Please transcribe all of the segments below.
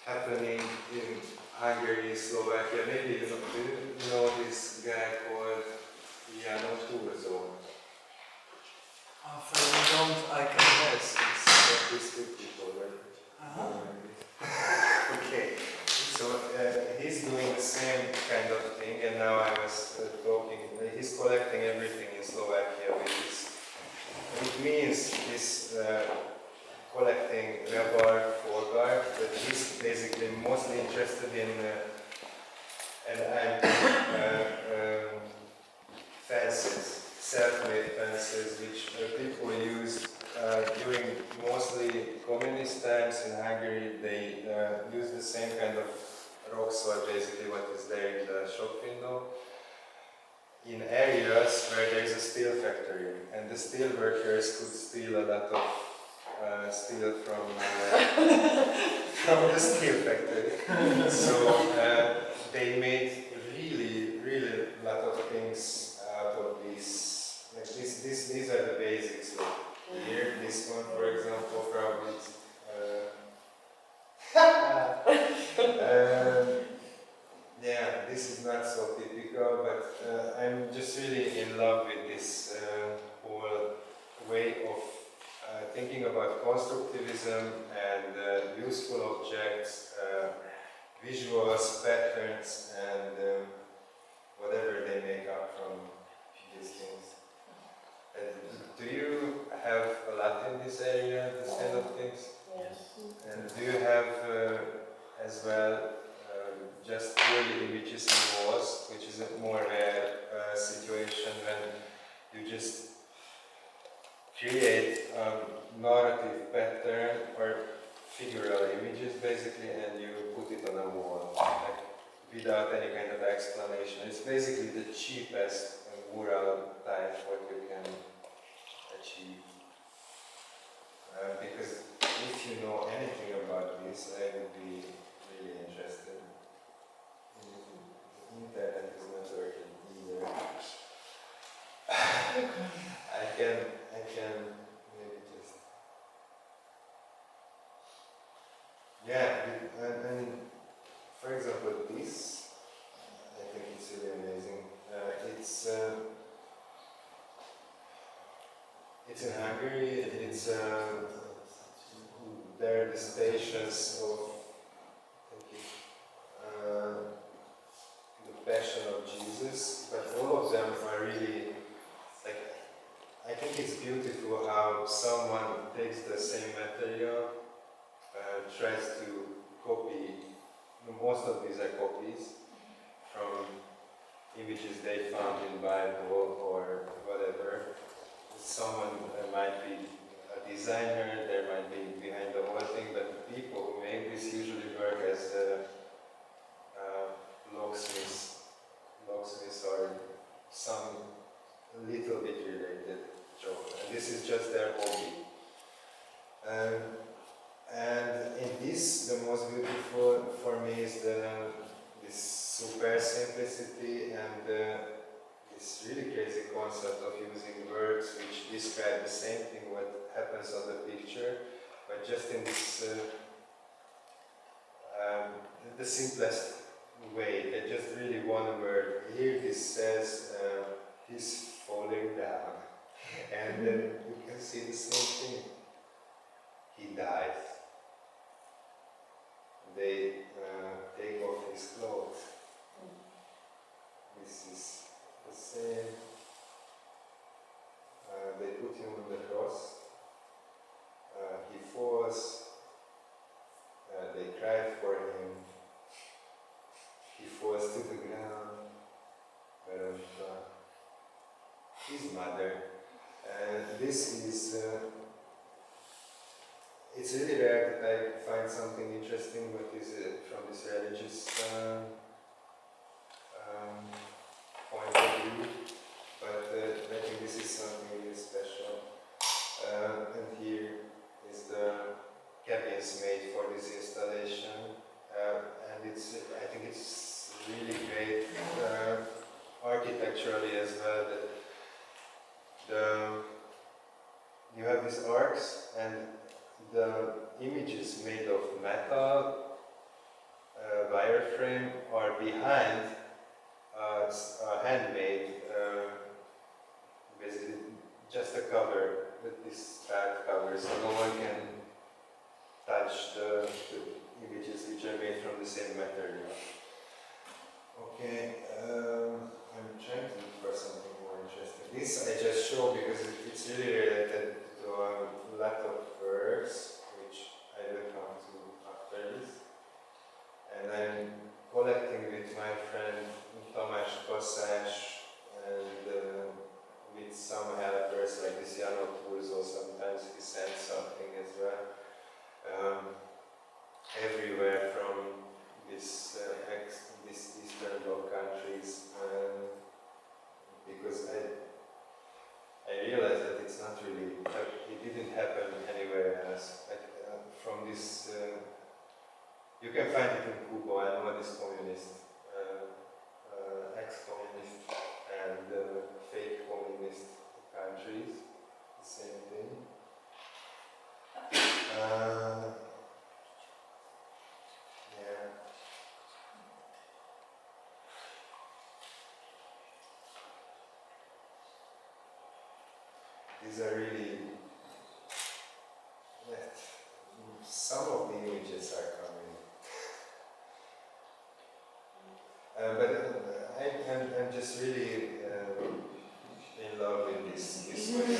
happening in Hungary, Slovakia. Maybe do you know this guy called János Turzó? I can guess. These two people, right? Okay. So he's doing the same kind of thing, and now I was talking. He's collecting everything in Slovakia, it means he's collecting rebar, forgard, but he's basically mostly interested in fences, self-made fences, which people used during mostly communist times in Hungary. They used the same kind of rock salt, basically what is there in the shop window, in areas where there is a steel factory, and the steel workers could steal a lot of steel from the steel factory. So they made really a lot of things out of these. Like these are the basics. Like here, this one, for example, probably. Yeah, this is not so typical, but I'm just really in love with this whole way of thinking about constructivism and useful objects, visuals, patterns, and whatever they make up from these things. Do you have a lot in this area, this kind of things? Yes. And do you have as well just purely images in walls, which is a more rare situation when you just create a narrative pattern or figural images basically, and you put it on a wall, like, without any kind of explanation. It's basically the cheapest mural type what you can achieve. Because if you know anything about this, I would be really interested. The internet is not working either. I can maybe just. Yeah, I mean, for example, this, I think it's really amazing. It's in Hungary. It's there are the stations of the Passion of Jesus, but all of them are really like. I think it's beautiful how someone takes the same material, tries to copy. Most of these are copies from images they found in Bible or whatever. Someone might be a designer, there might be behind the whole thing, but the people who make this usually work as locksmiths or some little bit related job. And this is just their hobby. And in this, the most beautiful for me is this super simplicity and this really crazy concept of using words which describe the same thing what happens on the picture, but just in this the simplest way. That just really one word. Here this says he's falling down, and then you can see the same thing. He dies. They take off his clothes. This is the same. They put him on the cross. He falls. They cry for him. He falls to the ground. His mother. And this is. It's really rare that I find something interesting what is from this religious point of view, but I think this is something really special. And here is the cabins made for this installation, and I think it's really great architecturally as well. That you have these arcs and the images made of metal wireframe or behind a handmade, basically just a cover with this flat cover, so no one can touch the images which are made from the same material. Okay, I'm trying to look for something more interesting. This I just show because it's really related to a lot of works which I will come to after this. And I'm collecting with my friend Tamás Kosás and with some helpers like this Jano Pulzo, sometimes he sends something as well. Everywhere from this Eastern Bloc countries, because I realized that it's not really, it didn't happen anywhere else. From this, you can find it in Cuba and all these communist, ex-communist and fake communist countries, the same thing. Yeah. These are really, some of the images are coming. But I'm just really in love with this way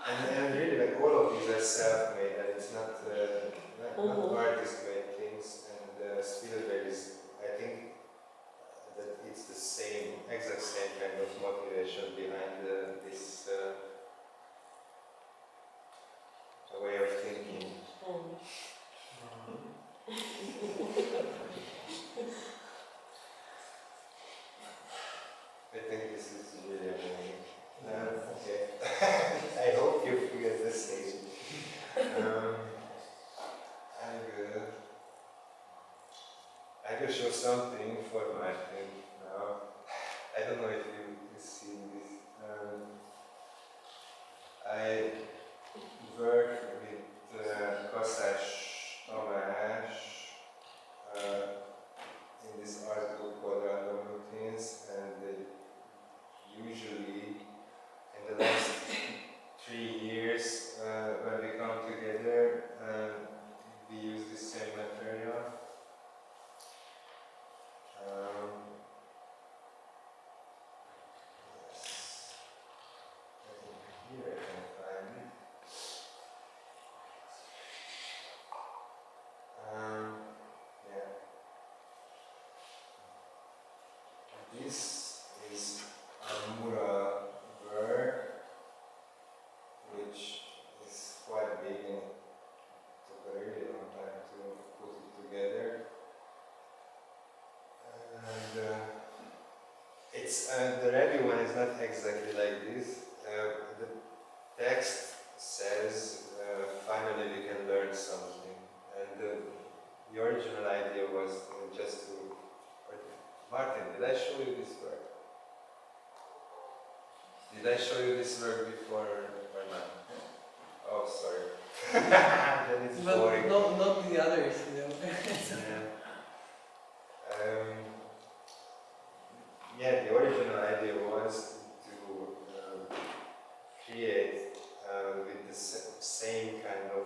and really like all of these are self-made, and it's not artist-made things, and still there is, I think that it's the same, exact same kind of motivation behind this way of thinking. I think this is really amazing. Okay. I hope you feel the same. I will show something for Martin now. I don't know if you've seen this. I work with Kosás Tamás in this art book called Random Routines, and usually in the last 3 years when we come together we use the same material. Yes. I think here I can find it. Yeah. This is a mural work which is quite big and took a really long time to put it together. And it's the ready one is not exactly like this. The text says finally we can learn something, and the original idea was just to. Martin, did I show you this work? Did I show you this work before or not? Oh, sorry. Then it's boring. Not the others, you know. Yeah, the original idea was to create with the same kind of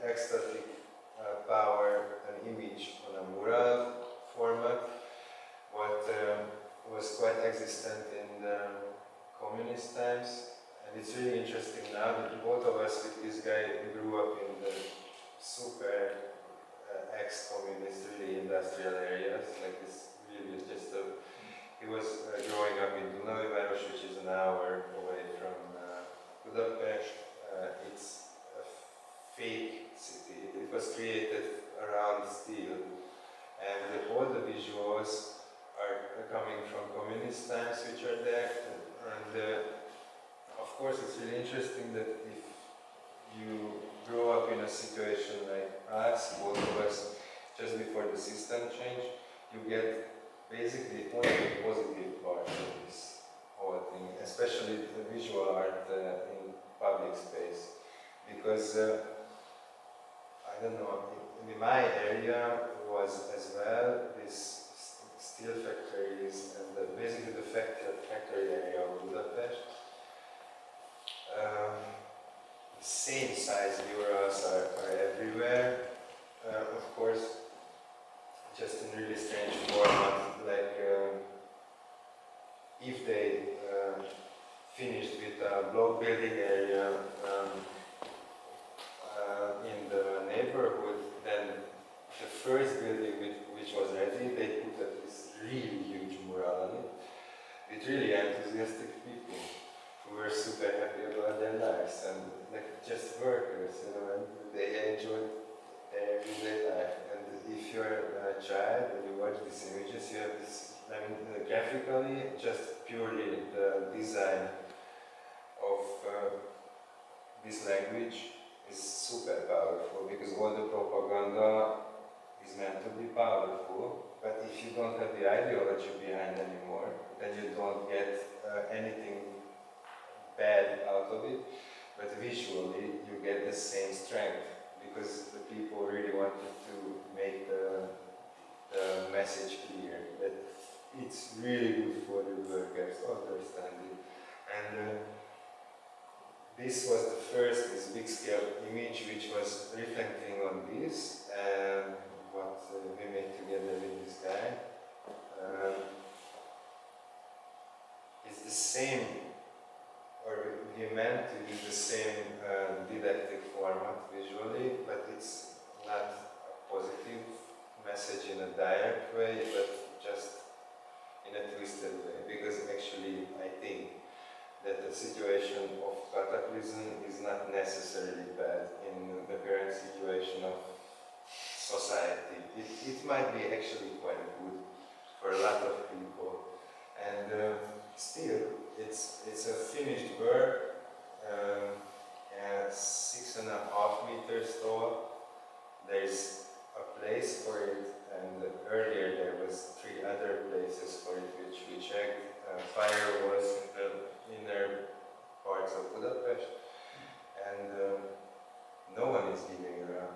ecstatic power an image on a mural format, what was quite existent in the communist times. And it's really interesting now that both of us with this guy grew up in the super ex-communist, really industrial areas, like this really just he was growing up in Dunaújváros, which is an hour away from Budapest. It's a fake city. It was created around steel, and all the visuals are coming from communist times, which are there. And of course, it's really interesting that if you grow up in a situation like us, both of us, just before the system change, you get basically only the positive part of this whole thing, especially the visual art in public space, because I don't know, in my area was as well this steel factories and basically the factory area of Budapest. Same size murals are everywhere. Of course, just in really strange format, like if they finished with a block building area in the neighborhood, then the first building which was ready, they put up this really huge mural on it with really enthusiastic people who were super happy about their lives and like just workers, you know, and they enjoyed their everyday life. And if you're a child and you watch these images, you have this, I mean, graphically, just purely the design of this language is super powerful because all the propaganda is meant to be powerful, but if you don't have the ideology behind anymore, then you don't get anything bad out of it, but visually you get the same strength because the people really wanted to make the message clear that it's really good for the workers, understand it. And this was the first, this big scale image which was reflecting on this and what we made together with this guy. It's the same, or we meant to use the same didactic format visually, but it's not a positive message in a direct way, but just in a twisted way, because actually I think that the situation of cataclysm is not necessarily bad in the current situation of society. It might be actually quite good for a lot of people, and still it's a finished work, 6.5 meters tall. There's a place for it, and earlier there was 3 other places for it which we checked. Fire was in the inner parts of Budapest, and no one is giving a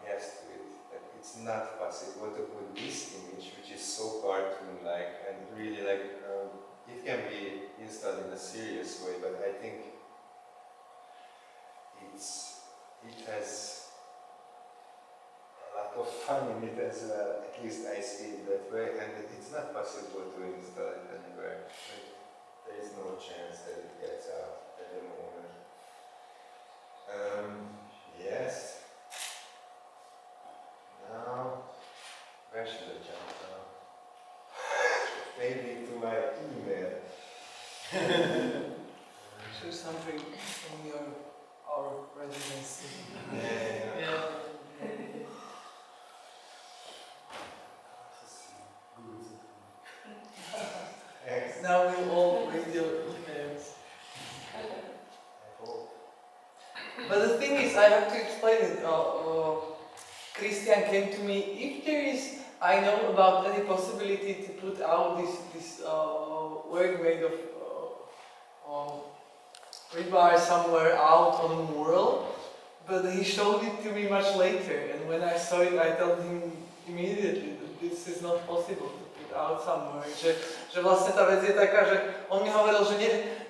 yes to it. Like, it's not possible to put this image, which is so cartoon-like and really like, it can be installed in a serious way, but I think it has a lot of fun in it as well. At least I see it that way, and it's not possible to install it anywhere. There is no chance that it gets out at the moment. Yes. Now, where should I jump now? Maybe to my email. Choose something from our residency. Yeah. Now we'll all read your emails. But the thing is, I have to explain it. Christian came to me, if there is, I know about any possibility to put out this work made of rebar somewhere out on a mural, but he showed it to me much later, and when I saw it, I told him immediately that this is not possible to put out somewhere, že vlastne tá vec je taká, že on mi hovoril, že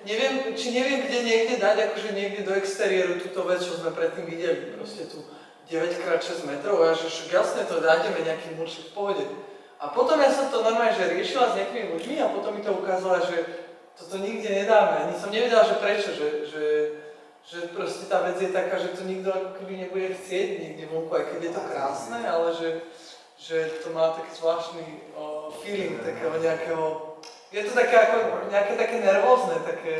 neviem, kde niekde dať akože niekde do exteriéru túto vec, čo sme predtým videli, proste tu 9x6 metrov, a že jasne to dájdeme nejakým múrček v pohode. A potom ja som to normálne že riešila s nejakými ľuďmi a potom mi to ukázala, že toto nikde nedáme. Ani som nevedela, že prečo, že proste tá vec je taká, že to nikto ako keby nebude chcieť niekde vonku, aj keď je to krásne, ale že to má taký zvláštny feeling takého nejakého, je to také ako nejaké také nervózne, také,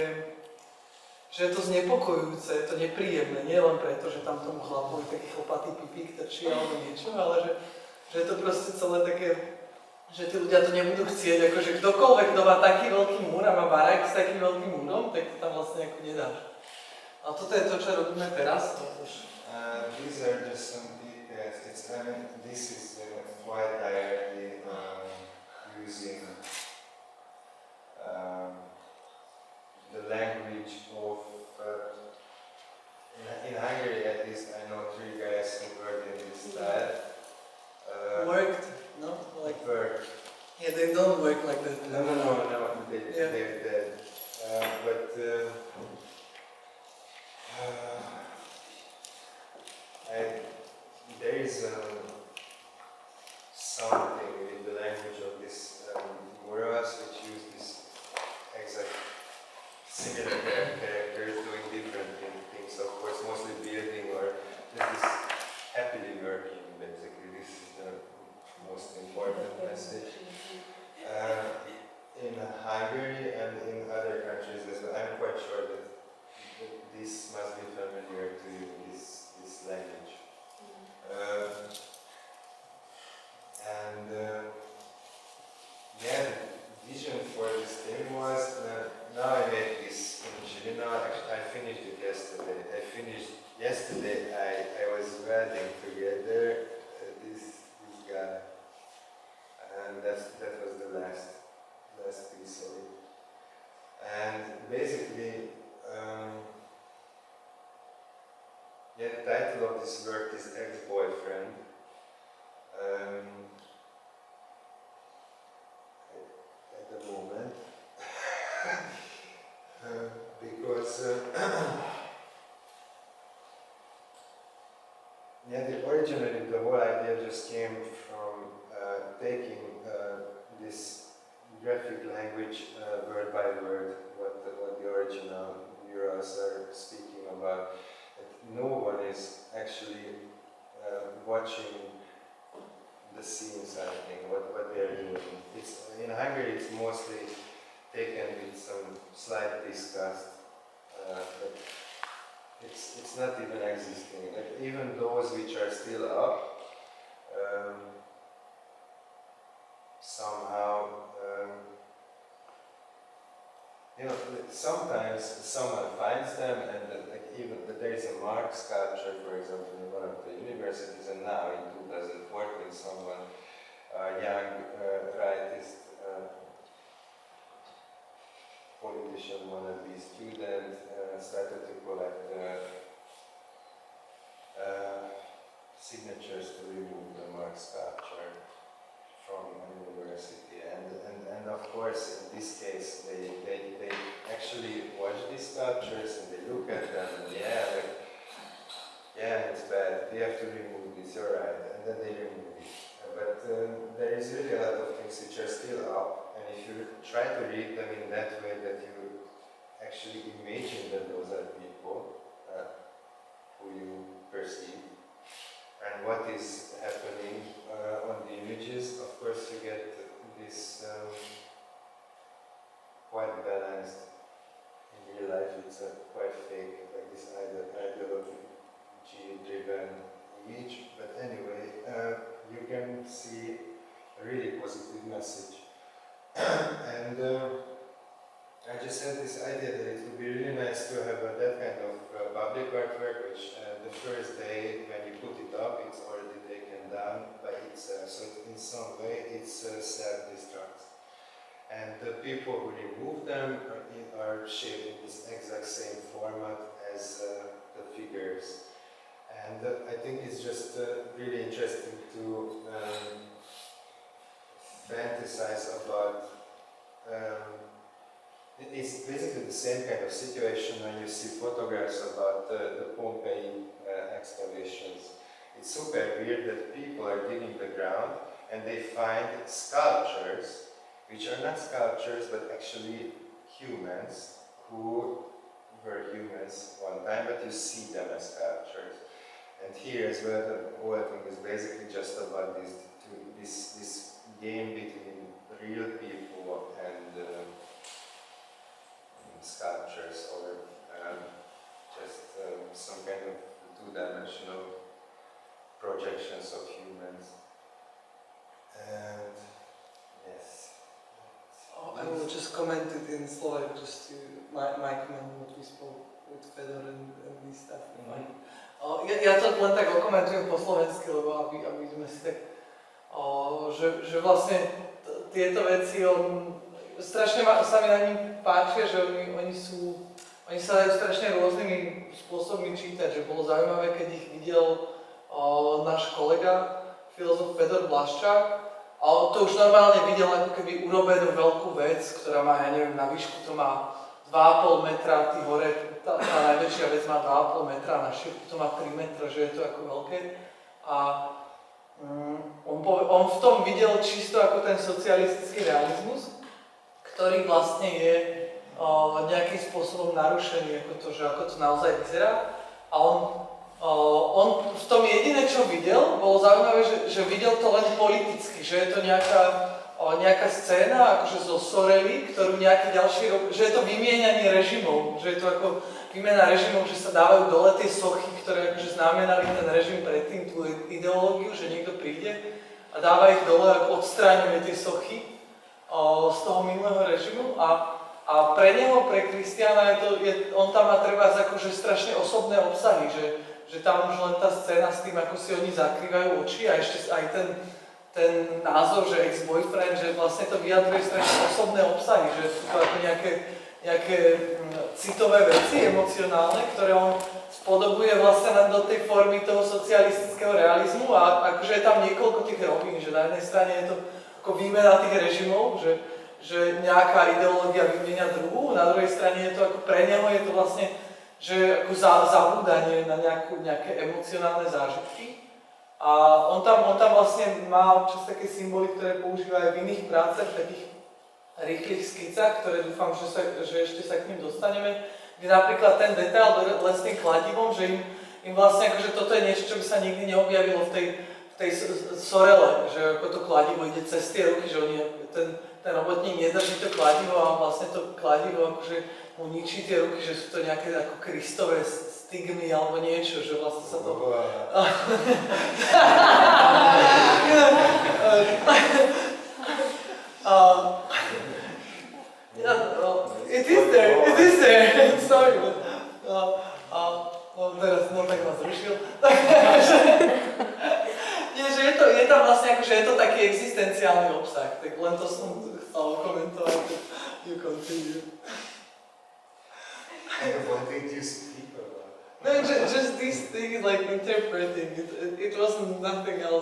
že je to znepokojujúce, je to nepríjemné, nie len preto, že tam tomu chlapovi taký chlpatý pipík trčí alebo niečo, ale že je to proste celé také, že tí ľudia to nebudú chcieť, akože kdokoľvek, kto má taký veľký múr a má barák s takým veľkým múrom, tak to tam vlastne ako nedáš. A toto je to, čo robíme teraz. These are just some details. This is quite directly using the language of, in Hungary at least, I know 3 guys who is something with the language of this Muras, which use this exact similar characters doing different things, of course, mostly building or just this happily working, basically. This is the most important message. In Hungary and in other countries as well, I'm quite sure that this must be familiar to you, this language. Yeah, the vision for this thing was, now I made this in Chilina. Actually, I finished it yesterday. I was welding together this guy, and that was the last piece of it. And basically, yeah, the title of this work is Ex-Boyfriend. At the moment, because yeah, originally the whole idea just came from taking this graphic language word by word, what the original Muras are speaking about. And no one is actually watching the scenes, I think, what they're doing. It's, in Hungary it's mostly taken with some slight disgust, but it's not even existing. Like, even those which are still up, somehow, you know, sometimes someone finds them, and like even there is a Mark sculpture, for example, in one of the universities, and now in 2014, someone, young rightist politician, wannabe student, started to collect signatures to remove the Mark sculpture from a university, and of course in this case they actually watch these sculptures and they look at them and yeah, it's bad, we have to remove this, you're right, and then they remove it. But there is really a lot of things which are still up, and if you try to read them in that way that you actually imagine that those are people who you perceive, and what is happening on the images, of course you get this quite balanced. In real life it's quite fake, like this ideology-driven image, but anyway, you can see a really positive message. And I just had this idea that it would be really nice to have that kind of public artwork, which the first day when you put it up, it's already taken down by itself. So in some way, it's self-destruct. And the people who remove them are shaped in this exact same format as the figures. And I think it's just really interesting to fantasize about. It's basically the same kind of situation when you see photographs about the Pompeii excavations. It's super weird that people are digging the ground and they find sculptures, which are not sculptures but actually humans who were humans one time, but you see them as sculptures. And here as well, the whole thing is basically just about this game between real people and sculptures, or just some kind of two-dimensional projections of humans. And yes. I will just comment it in Slovak, just to my comment what we spoke with Fedor and this stuff. Ja to len tak okomentujem po slovensky, lebo aby sme si tak, že vlastne tieto veci strašne sa mi na nich páčia, že oni sa dajú strašne rôznymi spôsobmi čítať, že bolo zaujímavé, keď ich videl náš kolega, filozof Fedor Blaščák, a on to už normálne videl ako keby urobenú veľkú vec, ktorá má, ja neviem, na výšku to má 2,5 metra, tí hore, tá najväčšia vec má 2,5 metra, na šírku to má 3 metra, že je to ako veľké. A A on v tom videl čisto ako ten socialistický realizmus, ktorý vlastne je nejakým spôsobom narušený, ako to naozaj vyzerá. A on v tom jediné, čo videl, bolo zaujímavé, že videl to len politicky, že je to nejaká scéna akože zo Sorely, ktorú nejaký ďalší robí, že je to vymieňanie režimov, že je to ako výmena režimov, že sa dávajú dole tie sochy, ktoré akože znamenali ten režim predtým, tú ideológiu, že niekto príde a dáva ich dole, ako odstráňuje tie sochy z toho minulého režimu a pre neho, pre Kristiána, on tam má treba akože strašne osobné obsahy, že tam už len tá scéna s tým, ako si oni zakrývajú oči a ešte aj ten názov, že ex-boyfriend, že vlastne to vyjadruje strašne osobné obsahy, že sú to ako nejaké citové veci, emocionálne, ktoré on spodobuje vlastne do tej formy toho socialistického realizmu a akože je tam niekoľko tých rovín, že na jednej strane je to ako výmena tých režimov, že nejaká ideológia vymenia druhú, na druhej strane je to ako pre neho je to vlastne, že ako zabúdanie na nejaké emocionálne zážitky. A on tam vlastne má občas také symboly, ktoré používa aj v iných prácach, v takých rýchlych skicách, ktoré dúfam, že ešte sa k ním dostaneme, kde napríklad ten detail s tým kladivom, že im vlastne akože toto je niečo, čo by sa nikdy neobjavilo v tej Sorele, že ako to kladivo ide cez tie ruky, že ten robotník nedrží to kladivo a vlastne to kladivo akože mu ničí tie ruky, že sú to nejaké ako Kristové stigmy alebo niečo, že vlastne sa to... It is there, sorry, but teraz tak ma zrušil. Nie, že je tam vlastne akože je to taký existenciálny obsah, tak len to som chcel komentovať, you continue. What did you speak about? No, just these things like interpreting, it wasn't nothing else.